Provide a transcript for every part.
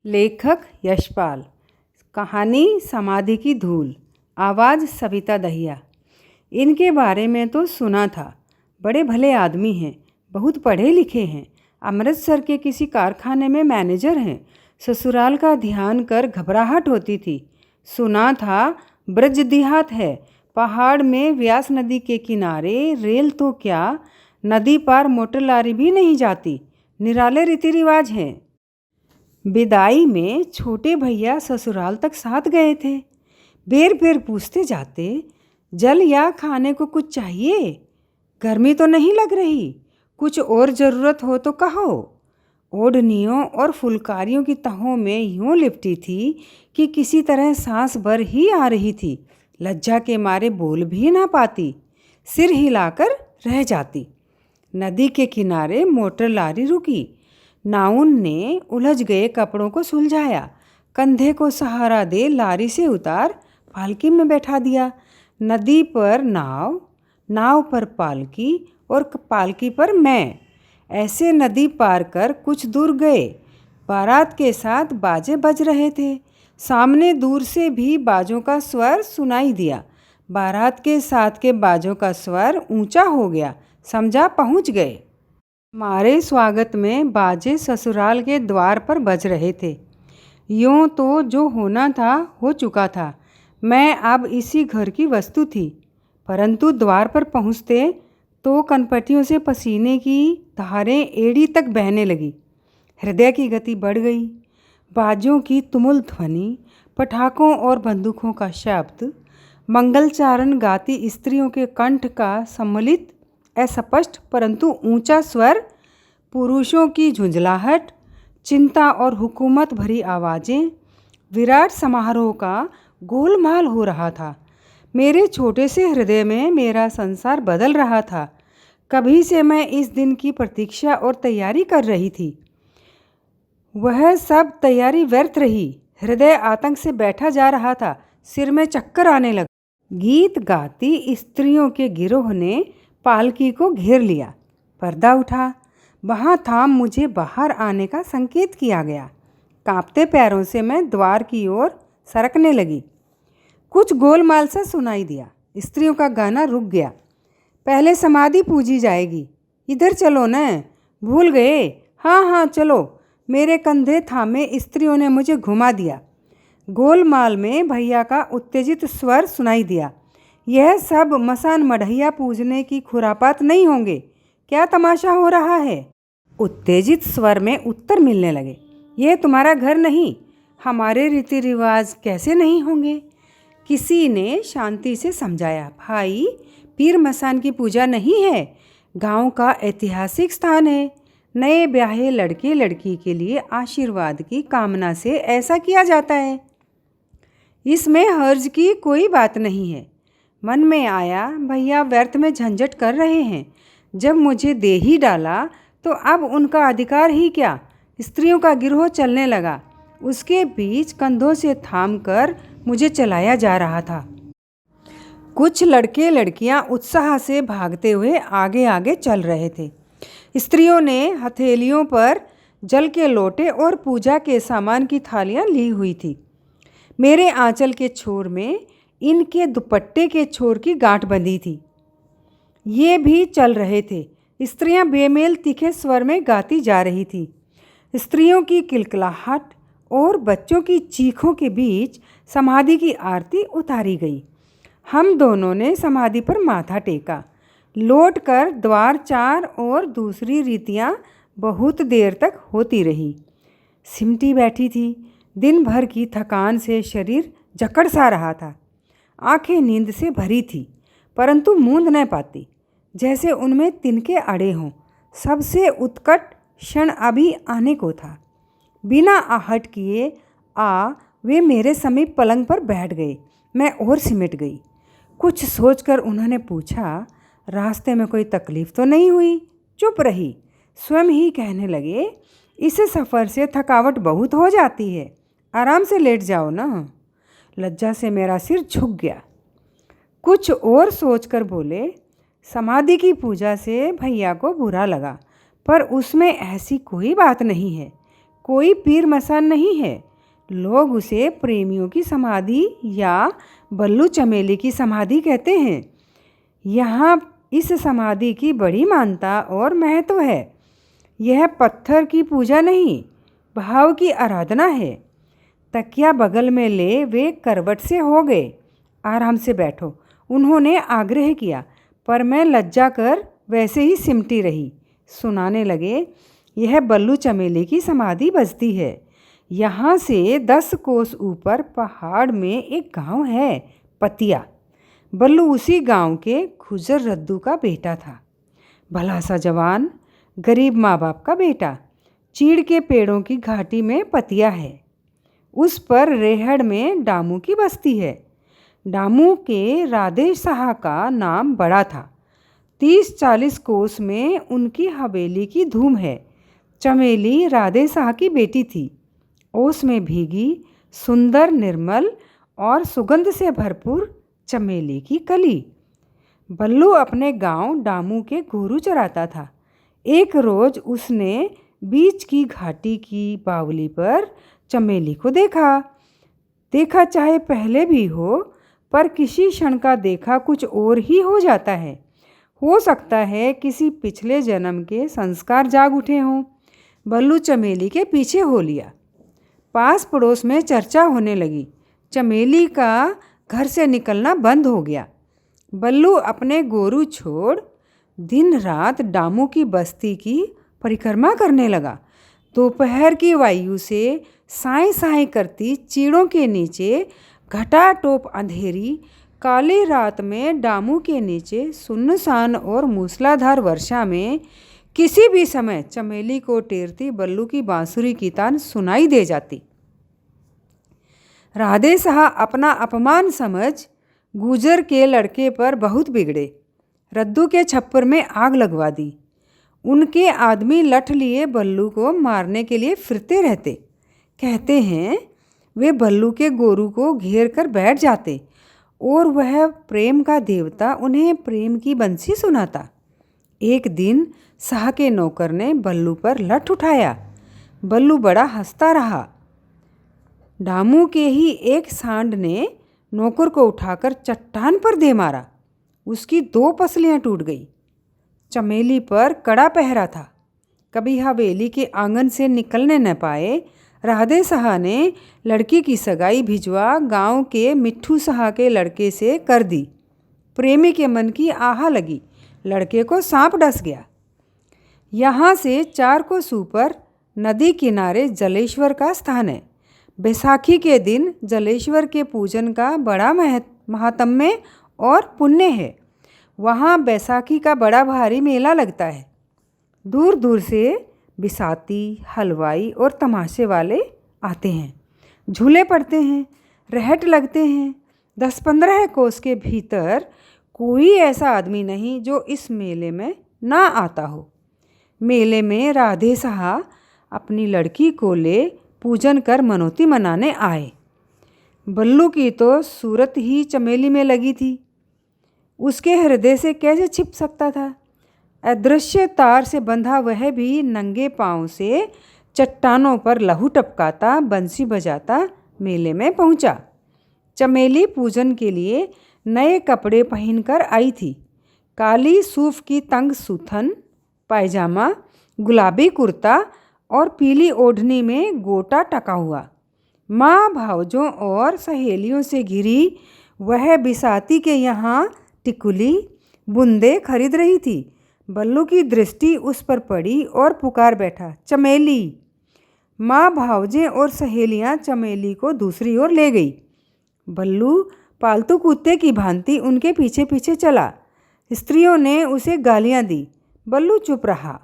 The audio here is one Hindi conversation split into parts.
लेखक यशपाल। कहानी समाधि की धूल। आवाज़ सविता दहिया। इनके बारे में तो सुना था, बड़े भले आदमी हैं, बहुत पढ़े लिखे हैं, अमृतसर के किसी कारखाने में मैनेजर हैं। ससुराल का ध्यान कर घबराहट होती थी। सुना था ब्रज देहात है, पहाड़ में व्यास नदी के किनारे रेल तो क्या, नदी पार मोटर लारी भी नहीं जाती। निराले रीति रिवाज हैं। विदाई में छोटे भैया ससुराल तक साथ गए थे। बेर बेर पूछते जाते, जल या खाने को कुछ चाहिए? गर्मी तो नहीं लग रही? कुछ और ज़रूरत हो तो कहो। ओढ़नियों और फुलकारियों की तहों में यूँ लिपटी थी कि किसी तरह सांस भर ही आ रही थी। लज्जा के मारे बोल भी ना पाती, सिर हिलाकर रह जाती। नदी के किनारे मोटर लारी रुकी। नाउन ने उलझ गए कपड़ों को सुलझाया, कंधे को सहारा दे लारी से उतार पालकी में बैठा दिया। नदी पर नाव, नाव पर पालकी और पालकी पर मैं। ऐसे नदी पार कर कुछ दूर गए। बारात के साथ बाजे बज रहे थे। सामने दूर से भी बाजों का स्वर सुनाई दिया। बारात के साथ के बाजों का स्वर ऊंचा हो गया, समझा पहुंच गए। हमारे स्वागत में बाजे ससुराल के द्वार पर बज रहे थे। यूँ तो जो होना था हो चुका था। मैं अब इसी घर की वस्तु थी। परंतु द्वार पर पहुँचते तो कनपटियों से पसीने की धारें एड़ी तक बहने लगी। हृदय की गति बढ़ गई। बाजों की तुमुल ध्वनि, पटाखों और बंदूकों का शब्द, मंगलचारण गाती स्त्रियों के कंठ का सम्मिलित अस्पष्ट परंतु ऊंचा स्वर, पुरुषों की झुंझलाहट, चिंता और हुकूमत भरी आवाज़ें, विराट समारोह का गोलमाल हो रहा था। मेरे छोटे से हृदय में मेरा संसार बदल रहा था। कभी से मैं इस दिन की प्रतीक्षा और तैयारी कर रही थी। वह सब तैयारी व्यर्थ रही। हृदय आतंक से बैठा जा रहा था, सिर में चक्कर आने लगा। गीत गाती स्त्रियों के गिरोह ने पालकी को घेर लिया। पर्दा उठा। वहाँ थाम मुझे बाहर आने का संकेत किया गया। कांपते पैरों से मैं द्वार की ओर सरकने लगी। कुछ गोलमाल सा सुनाई दिया। स्त्रियों का गाना रुक गया। पहले समाधि पूजी जाएगी, इधर चलो न, भूल गए? हाँ हाँ चलो। मेरे कंधे थामे स्त्रियों ने मुझे घुमा दिया। गोलमाल में भैया का उत्तेजित स्वर सुनाई दिया। यह सब मसान मढ़ैया पूजने की खुरापात नहीं होंगे? क्या तमाशा हो रहा है? उत्तेजित स्वर में उत्तर मिलने लगे। यह तुम्हारा घर नहीं, हमारे रीति रिवाज कैसे नहीं होंगे? किसी ने शांति से समझाया, भाई पीर मसान की पूजा नहीं है, गांव का ऐतिहासिक स्थान है। नए ब्याहे लड़के लड़की के लिए आशीर्वाद की कामना से ऐसा किया जाता है। इसमें हर्ज की कोई बात नहीं है। मन में आया भैया व्यर्थ में झंझट कर रहे हैं। जब मुझे दे ही डाला तो अब उनका अधिकार ही क्या? स्त्रियों का गिरोह चलने लगा। उसके बीच कंधों से थाम कर मुझे चलाया जा रहा था। कुछ लड़के लड़कियां उत्साह से भागते हुए आगे आगे चल रहे थे। स्त्रियों ने हथेलियों पर जल के लोटे और पूजा के सामान की थालियां ली हुई थी। मेरे आंचल के छोर में इनके दुपट्टे के छोर की गांठ बंधी थी। ये भी चल रहे थे। स्त्रियां बेमेल तीखे स्वर में गाती जा रही थी। स्त्रियों की किलकिलाहट और बच्चों की चीखों के बीच समाधि की आरती उतारी गई। हम दोनों ने समाधि पर माथा टेका। लौट कर द्वार चार और दूसरी रीतियां बहुत देर तक होती रही। सिमटी बैठी थी। दिन भर की थकान से शरीर जकड़ सा रहा था। आंखें नींद से भरी थी, परंतु मूंद न पाती, जैसे उनमें तिनके अड़े हों। सबसे उत्कट क्षण अभी आने को था। बिना आहट किए वे मेरे समीप पलंग पर बैठ गए। मैं और सिमट गई। कुछ सोचकर उन्होंने पूछा, रास्ते में कोई तकलीफ तो नहीं हुई? चुप रही। स्वयं ही कहने लगे, इस सफ़र से थकावट बहुत हो जाती है, आराम से लेट जाओ ना। लज्जा से मेरा सिर झुक गया। कुछ और सोचकर बोले, समाधि की पूजा से भैया को बुरा लगा, पर उसमें ऐसी कोई बात नहीं है। कोई पीर मसान नहीं है। लोग उसे प्रेमियों की समाधि या बल्लू चमेली की समाधि कहते हैं। यहाँ इस समाधि की बड़ी मान्यता और महत्व है। यह पत्थर की पूजा नहीं, भाव की आराधना है। तकिया बगल में ले वे करवट से हो गए। आराम से बैठो, उन्होंने आग्रह किया, पर मैं लज्जा कर वैसे ही सिमटी रही। सुनाने लगे, यह बल्लू चमेली की समाधि बजती है। यहाँ से 10 कोस ऊपर पहाड़ में एक गांव है, पतिया। बल्लू उसी गांव के खुजर रद्दू का बेटा था। भला सा जवान, गरीब माँ बाप का बेटा। चीड़ के पेड़ों की घाटी में पतिया है। उस पर रेहड़ में डामू की बस्ती है। डामू के राधे शाह का नाम बड़ा था। 30-40 कोस में उनकी हवेली की धूम है। चमेली राधे शाह की बेटी थी। ओस में भीगी, सुंदर, निर्मल और सुगंध से भरपूर चमेली की कली। बल्लू अपने गांव डामू के गोरू चराता था। एक रोज उसने बीच की घाटी की बावली पर चमेली को देखा चाहे पहले भी हो, पर किसी क्षण का देखा कुछ और ही हो जाता है। हो सकता है किसी पिछले जन्म के संस्कार जाग उठे हों। बल्लू चमेली के पीछे हो लिया। पास पड़ोस में चर्चा होने लगी। चमेली का घर से निकलना बंद हो गया। बल्लू अपने गोरू छोड़ दिन रात डामू की बस्ती की परिक्रमा करने लगा। दोपहर की वायु से साए साए करती चीड़ों के नीचे, घटाटोप अंधेरी काली रात में डामू के नीचे सुनसान और मूसलाधार वर्षा में किसी भी समय चमेली को टेरती बल्लू की बांसुरी की तान सुनाई दे जाती। राधे शाह अपना अपमान समझ गुजर के लड़के पर बहुत बिगड़े। रद्दू के छप्पर में आग लगवा दी। उनके आदमी लठ लिए बल्लू को मारने के लिए फिरते रहते। कहते हैं वे बल्लू के गोरू को घेर कर बैठ जाते और वह प्रेम का देवता उन्हें प्रेम की बंसी सुनाता। एक दिन शाह के नौकर ने बल्लू पर लठ उठाया। बल्लू बड़ा हंसता रहा। डामू के ही एक सांड ने नौकर को उठाकर चट्टान पर दे मारा। उसकी 2 पसलियाँ टूट गई। चमेली पर कड़ा पहरा था। कभी हवेली के आंगन से निकलने न पाए। राधे शाह ने लड़की की सगाई भिजवा गांव के मिट्ठू शाह के लड़के से कर दी। प्रेमी के मन की आह लगी। लड़के को सांप डस गया। यहाँ से 4 कोस ऊपर नदी किनारे जलेश्वर का स्थान है। बैसाखी के दिन जलेश्वर के पूजन का बड़ा महात्म्य और पुण्य है। वहाँ बैसाखी का बड़ा भारी मेला लगता है। दूर दूर से बिसाती, हलवाई और तमाशे वाले आते हैं। झूले पड़ते हैं, रहट लगते हैं। 10-15 कोस के भीतर कोई ऐसा आदमी नहीं जो इस मेले में ना आता हो। मेले में राधे शाह अपनी लड़की को ले पूजन कर मनौती मनाने आए। बल्लू की तो सूरत ही चमेली में लगी थी। उसके हृदय से कैसे छिप सकता था। अदृश्य तार से बंधा वह भी नंगे पांव से चट्टानों पर लहू टपकाता, बंसी बजाता मेले में पहुंचा। चमेली पूजन के लिए नए कपड़े पहनकर आई थी। काली सूफ की तंग सुथन पायजामा, गुलाबी कुर्ता और पीली ओढ़नी में गोटा टका हुआ। माँ, भावजों और सहेलियों से घिरी वह बिसाती के यहाँ टिकुली बूंदे खरीद रही थी। बल्लू की दृष्टि उस पर पड़ी और पुकार बैठा, चमेली। माँ, भावजें और सहेलियाँ चमेली को दूसरी ओर ले गई। बल्लू पालतू कुत्ते की भांति उनके पीछे पीछे चला। स्त्रियों ने उसे गालियाँ दी। बल्लू चुप रहा,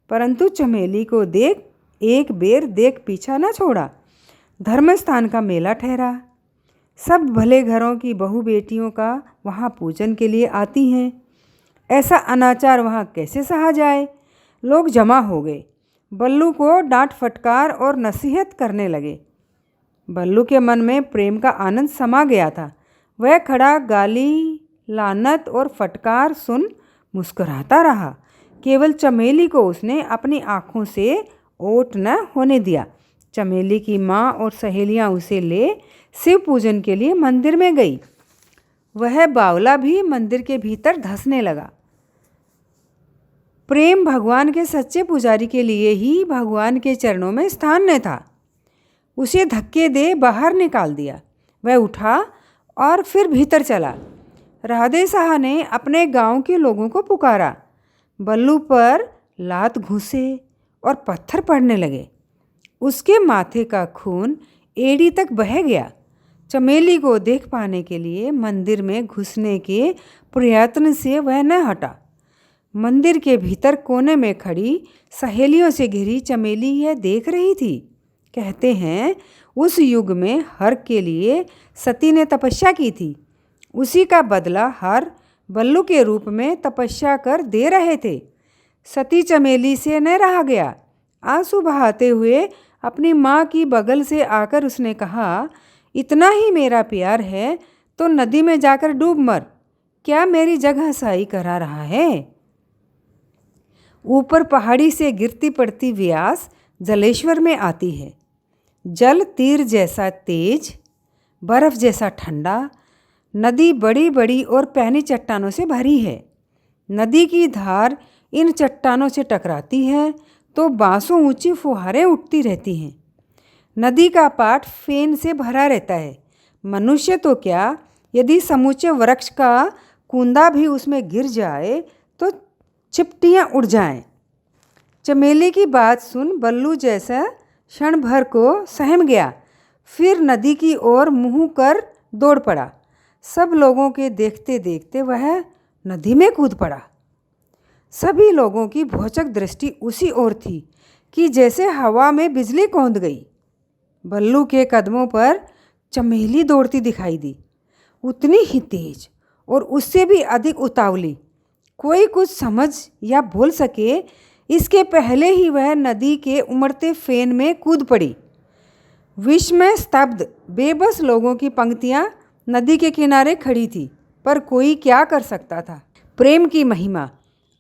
परंतु चमेली को एक बेर देख पीछा न छोड़ा। धर्मस्थान का मेला ठहरा। सब भले घरों की बहू बेटियों का वहाँ पूजन के लिए आती हैं। ऐसा अनाचार वहाँ कैसे सहा जाए। लोग जमा हो गए। बल्लू को डांट फटकार और नसीहत करने लगे। बल्लू के मन में प्रेम का आनंद समा गया था। वह खड़ा गाली, लानत और फटकार सुन मुस्कुराता रहा। केवल चमेली को उसने अपनी आँखों से ओट न होने दिया। चमेली की माँ और सहेलियाँ उसे ले शिव पूजन के लिए मंदिर में गई। वह बावला भी मंदिर के भीतर धंसने लगा। प्रेम भगवान के सच्चे पुजारी के लिए ही भगवान के चरणों में स्थान न था। उसे धक्के दे बाहर निकाल दिया। वह उठा और फिर भीतर चला। राधे शाह ने अपने गांव के लोगों को पुकारा। बल्लू पर लात घुसे और पत्थर पड़ने लगे। उसके माथे का खून एड़ी तक बह गया। चमेली को देख पाने के लिए मंदिर में घुसने के प्रयत्न से वह न हटा। मंदिर के भीतर कोने में खड़ी सहेलियों से घिरी चमेली यह देख रही थी। कहते हैं उस युग में हर के लिए सती ने तपस्या की थी। उसी का बदला हर बल्लू के रूप में तपस्या कर दे रहे थे। सती चमेली से न रहा गया। आंसू बहाते हुए अपनी माँ की बगल से आकर उसने कहा, इतना ही मेरा प्यार है तो नदी में जाकर डूब मर। क्या मेरी जगह साई करा रहा है? ऊपर पहाड़ी से गिरती पड़ती व्यास जलेश्वर में आती है। जल तीर जैसा तेज, बर्फ जैसा ठंडा। नदी बड़ी बड़ी और पैनी चट्टानों से भरी है। नदी की धार इन चट्टानों से टकराती है तो बाँसों ऊंची फुहारें उठती रहती हैं। नदी का पाट फेन से भरा रहता है। मनुष्य तो क्या, यदि समूचे वृक्ष का कूंदा भी उसमें गिर जाए तो चिपटियाँ उड़ जाएं। चमेली की बात सुन बल्लू जैसा क्षण भर को सहम गया। फिर नदी की ओर मुँह कर दौड़ पड़ा। सब लोगों के देखते देखते वह नदी में कूद पड़ा। सभी लोगों की भौचक दृष्टि उसी ओर थी कि जैसे हवा में बिजली कौंध गई। बल्लू के कदमों पर चमेली दौड़ती दिखाई दी, उतनी ही तेज और उससे भी अधिक उतावली। कोई कुछ समझ या बोल सके इसके पहले ही वह नदी के उमड़ते फेन में कूद पड़ी। विस्मय स्तब्ध बेबस लोगों की पंक्तियाँ नदी के किनारे खड़ी थी, पर कोई क्या कर सकता था। प्रेम की महिमा।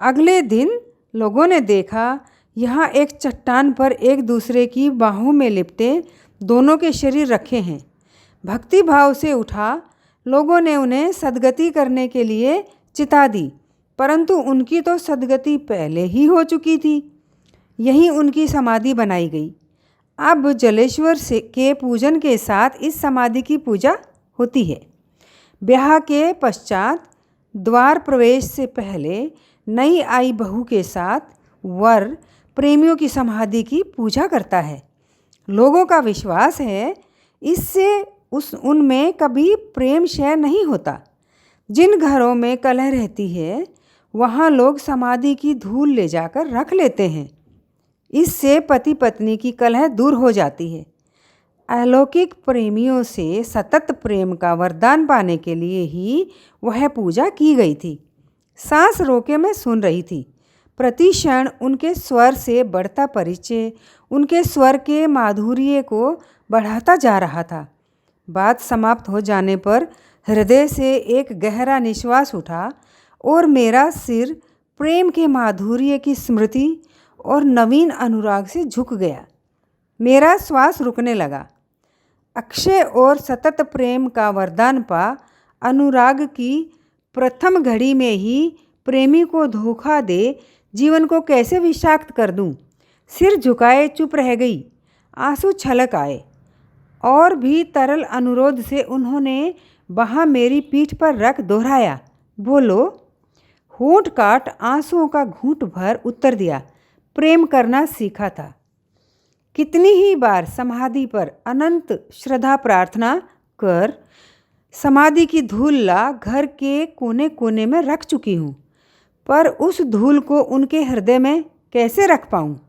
अगले दिन लोगों ने देखा, यहाँ एक चट्टान पर एक दूसरे की बाहों में लिपटे दोनों के शरीर रखे हैं। भक्ति भाव से उठा लोगों ने उन्हें सद्गति करने के लिए चिता दी, परंतु उनकी तो सद्गति पहले ही हो चुकी थी। यहीं उनकी समाधि बनाई गई। अब जलेश्वर से के पूजन के साथ इस समाधि की पूजा होती है। ब्याह के पश्चात द्वार प्रवेश से पहले नई आई बहू के साथ वर प्रेमियों की समाधि की पूजा करता है। लोगों का विश्वास है इससे उनमें कभी प्रेम क्षय नहीं होता। जिन घरों में कलह रहती है वहाँ लोग समाधि की धूल ले जाकर रख लेते हैं। इससे पति पत्नी की कलह दूर हो जाती है। अलौकिक प्रेमियों से सतत प्रेम का वरदान पाने के लिए ही वह पूजा की गई थी। सांस रोके मैं सुन रही थी। प्रति क्षण उनके स्वर से बढ़ता परिचय उनके स्वर के माधुर्य को बढ़ाता जा रहा था। बात समाप्त हो जाने पर हृदय से एक गहरा निश्वास उठा और मेरा सिर प्रेम के माधुर्य की स्मृति और नवीन अनुराग से झुक गया। मेरा श्वास रुकने लगा। अक्षय और सतत प्रेम का वरदान पा अनुराग की प्रथम घड़ी में ही प्रेमी को धोखा दे जीवन को कैसे विषाक्त कर दूं? सिर झुकाए चुप रह गई। आंसू छलक आए और भी तरल अनुरोध से उन्होंने वहाँ मेरी पीठ पर रख दोहराया, बोलो। होंठ काट आंसुओं का घूंट भर उत्तर दिया, प्रेम करना सीखा था। कितनी ही बार समाधि पर अनंत श्रद्धा प्रार्थना कर समाधि की धूल ला घर के कोने कोने में रख चुकी हूँ, पर उस धूल को उनके हृदय में कैसे रख पाऊँ?